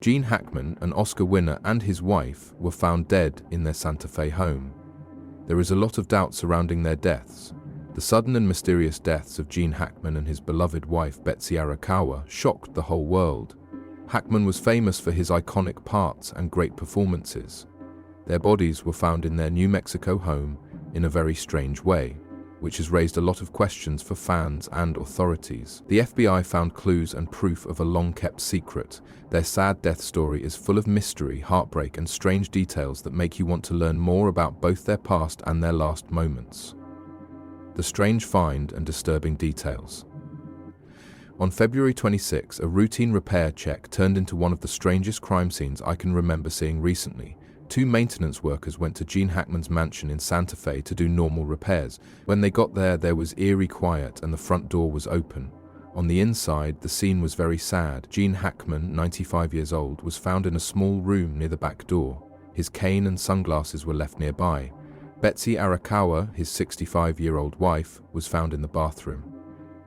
Gene Hackman, an Oscar winner, and his wife were found dead in their Santa Fe home. There is a lot of doubt surrounding their deaths. The sudden and mysterious deaths of Gene Hackman and his beloved wife Betsy Arakawa shocked the whole world. Hackman was famous for his iconic parts and great performances. Their bodies were found in their New Mexico home in a very strange way, which has raised a lot of questions for fans and authorities. The FBI found clues and proof of a long-kept secret. Their sad death story is full of mystery, heartbreak, and strange details that make you want to learn more about both their past and their last moments. The strange find and disturbing details. On February 26, a routine repair check turned into one of the strangest crime scenes I can remember seeing recently. Two maintenance workers went to Gene Hackman's mansion in Santa Fe to do normal repairs. When they got there, there was eerie quiet and the front door was open. On the inside, the scene was very sad. Gene Hackman, 95 years old, was found in a small room near the back door. His cane and sunglasses were left nearby. Betsy Arakawa, his 65-year-old wife, was found in the bathroom.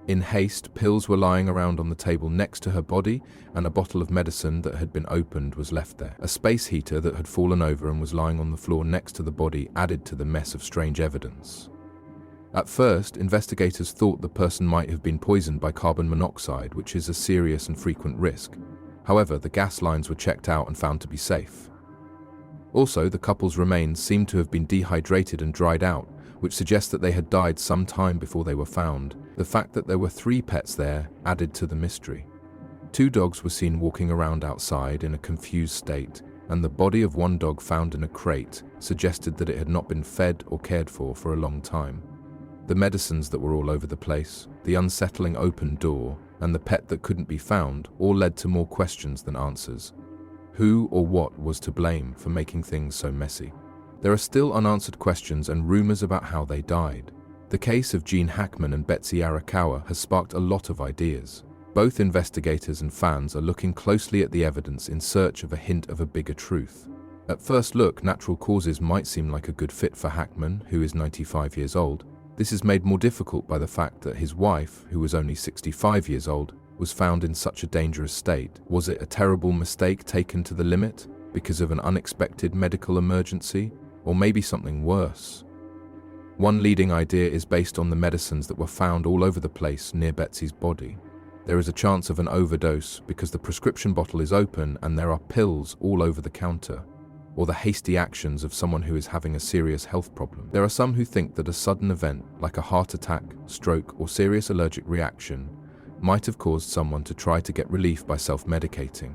In haste, pills were lying around on the table next to her body, and a bottle of medicine that had been opened was left there. A space heater that had fallen over and was lying on the floor next to the body added to the mess of strange evidence. At first, investigators thought the person might have been poisoned by carbon monoxide, which is a serious and frequent risk. However, the gas lines were checked out and found to be safe. Also, the couple's remains seemed to have been dehydrated and dried out, which suggests that they had died some time before they were found. The fact that there were 3 pets there added to the mystery. 2 dogs were seen walking around outside in a confused state, and the body of one dog found in a crate suggested that it had not been fed or cared for a long time. The medicines that were all over the place, the unsettling open door, and the pet that couldn't be found all led to more questions than answers. Who or what was to blame for making things so messy? There are still unanswered questions and rumors about how they died. The case of Gene Hackman and Betsy Arakawa has sparked a lot of ideas. Both investigators and fans are looking closely at the evidence in search of a hint of a bigger truth. At first look, natural causes might seem like a good fit for Hackman, who is 95 years old. This is made more difficult by the fact that his wife, who was only 65 years old, was found in such a dangerous state. Was it a terrible mistake taken to the limit because of an unexpected medical emergency, or maybe something worse? One leading idea is based on the medicines that were found all over the place near Betsy's body. There is a chance of an overdose because the prescription bottle is open and there are pills all over the counter, or the hasty actions of someone who is having a serious health problem. There are some who think that a sudden event, like a heart attack, stroke, or serious allergic reaction, might have caused someone to try to get relief by self-medicating.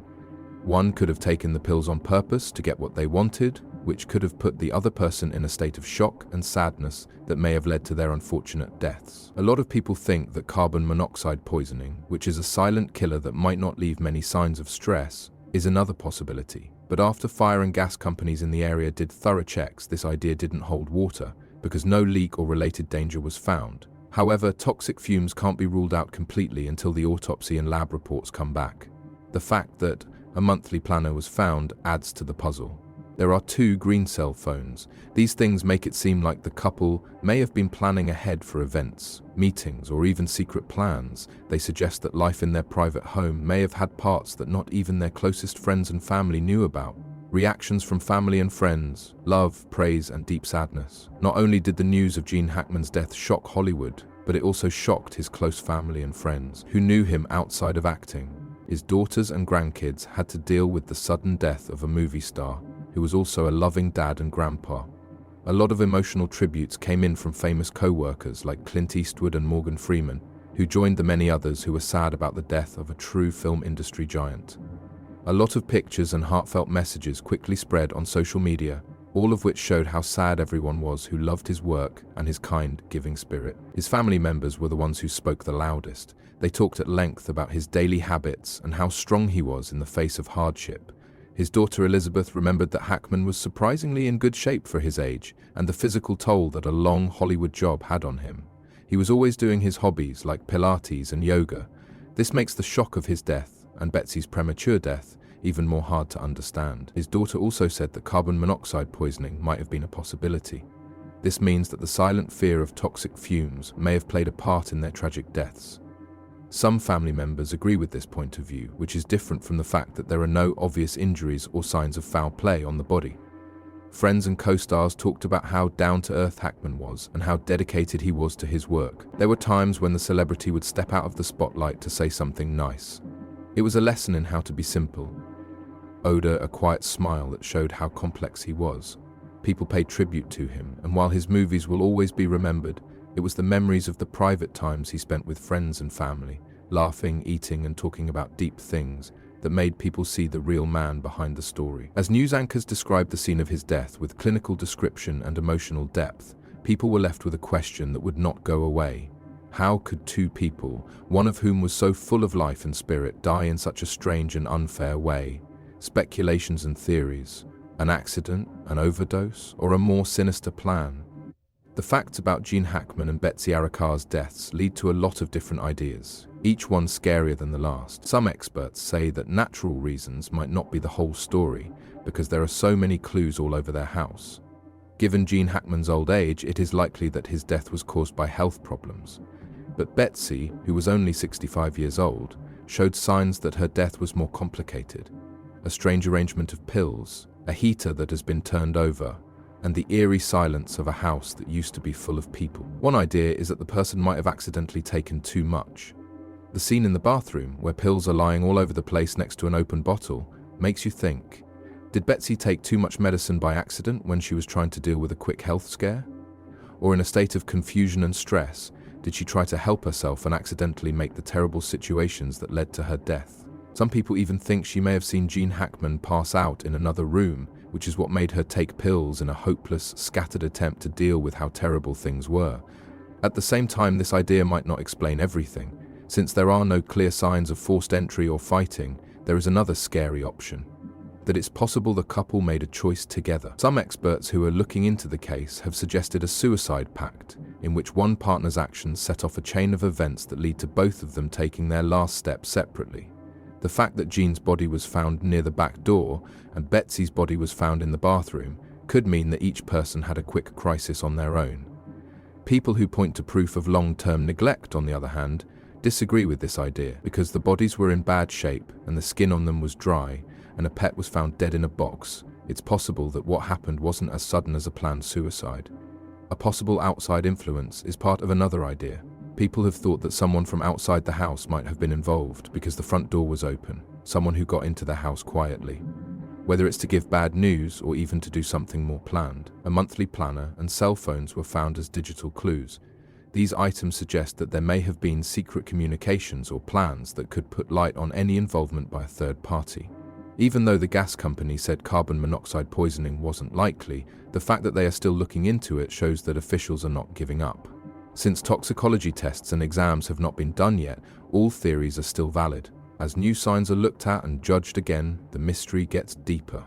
One could have taken the pills on purpose to get what they wanted, which could have put the other person in a state of shock and sadness that may have led to their unfortunate deaths. A lot of people think that carbon monoxide poisoning, which is a silent killer that might not leave many signs of stress, is another possibility. But after fire and gas companies in the area did thorough checks, this idea didn't hold water because no leak or related danger was found. However, toxic fumes can't be ruled out completely until the autopsy and lab reports come back. The fact that a monthly planner was found adds to the puzzle. There are 2 green cell phones. These things make it seem like the couple may have been planning ahead for events, meetings, or even secret plans. They suggest that life in their private home may have had parts that not even their closest friends and family knew about. Reactions from family and friends, love, praise, and deep sadness. Not only did the news of Gene Hackman's death shock Hollywood, but it also shocked his close family and friends who knew him outside of acting. His daughters and grandkids had to deal with the sudden death of a movie star who was also a loving dad and grandpa. A lot of emotional tributes came in from famous co-workers like Clint Eastwood and Morgan Freeman, who joined the many others who were sad about the death of a true film industry giant. A lot of pictures and heartfelt messages quickly spread on social media, all of which showed how sad everyone was who loved his work and his kind, giving spirit. His family members were the ones who spoke the loudest. They talked at length about his daily habits and how strong he was in the face of hardship. His daughter Elizabeth remembered that Hackman was surprisingly in good shape for his age and the physical toll that a long Hollywood job had on him. He was always doing his hobbies like Pilates and yoga. This makes the shock of his death and Betsy's premature death even more hard to understand. His daughter also said that carbon monoxide poisoning might have been a possibility. This means that the silent fear of toxic fumes may have played a part in their tragic deaths. Some family members agree with this point of view, which is different from the fact that there are no obvious injuries or signs of foul play on the body. Friends and co-stars talked about how down-to-earth Hackman was and how dedicated he was to his work. There were times when the celebrity would step out of the spotlight to say something nice. It was a lesson in how to be simple. Oda, a quiet smile that showed how complex he was. People paid tribute to him, and while his movies will always be remembered, it was the memories of the private times he spent with friends and family, laughing, eating, and talking about deep things, that made people see the real man behind the story. As news anchors described the scene of his death with clinical description and emotional depth, people were left with a question that would not go away. How could two people, one of whom was so full of life and spirit, die in such a strange and unfair way? Speculations and theories. An accident, an overdose, or a more sinister plan? The facts about Gene Hackman and Betsy Araka's deaths lead to a lot of different ideas, each one scarier than the last. Some experts say that natural reasons might not be the whole story, because there are so many clues all over their house. Given Gene Hackman's old age, it is likely that his death was caused by health problems. But Betsy, who was only 65 years old, showed signs that her death was more complicated. A strange arrangement of pills, a heater that has been turned over, and the eerie silence of a house that used to be full of people. One idea is that the person might have accidentally taken too much. The scene in the bathroom, where pills are lying all over the place next to an open bottle, makes you think, did Betsy take too much medicine by accident when she was trying to deal with a quick health scare? Or in a state of confusion and stress, did she try to help herself and accidentally make the terrible situations that led to her death? Some people even think she may have seen Gene Hackman pass out in another room, which is what made her take pills in a hopeless, scattered attempt to deal with how terrible things were. At the same time, this idea might not explain everything. Since there are no clear signs of forced entry or fighting, there is another scary option: that it's possible the couple made a choice together. Some experts who are looking into the case have suggested a suicide pact, in which one partner's actions set off a chain of events that lead to both of them taking their last step separately. The fact that Gene's body was found near the back door and Betsy's body was found in the bathroom could mean that each person had a quick crisis on their own. People who point to proof of long-term neglect, on the other hand, disagree with this idea, because the bodies were in bad shape and the skin on them was dry and a pet was found dead in a box. It's possible that what happened wasn't as sudden as a planned suicide. A possible outside influence is part of another idea. People have thought that someone from outside the house might have been involved because the front door was open, someone who got into the house quietly. Whether it's to give bad news or even to do something more planned, a monthly planner and cell phones were found as digital clues. These items suggest that there may have been secret communications or plans that could put light on any involvement by a third party. Even though the gas company said carbon monoxide poisoning wasn't likely, the fact that they are still looking into it shows that officials are not giving up. Since toxicology tests and exams have not been done yet, all theories are still valid. As new signs are looked at and judged again, the mystery gets deeper.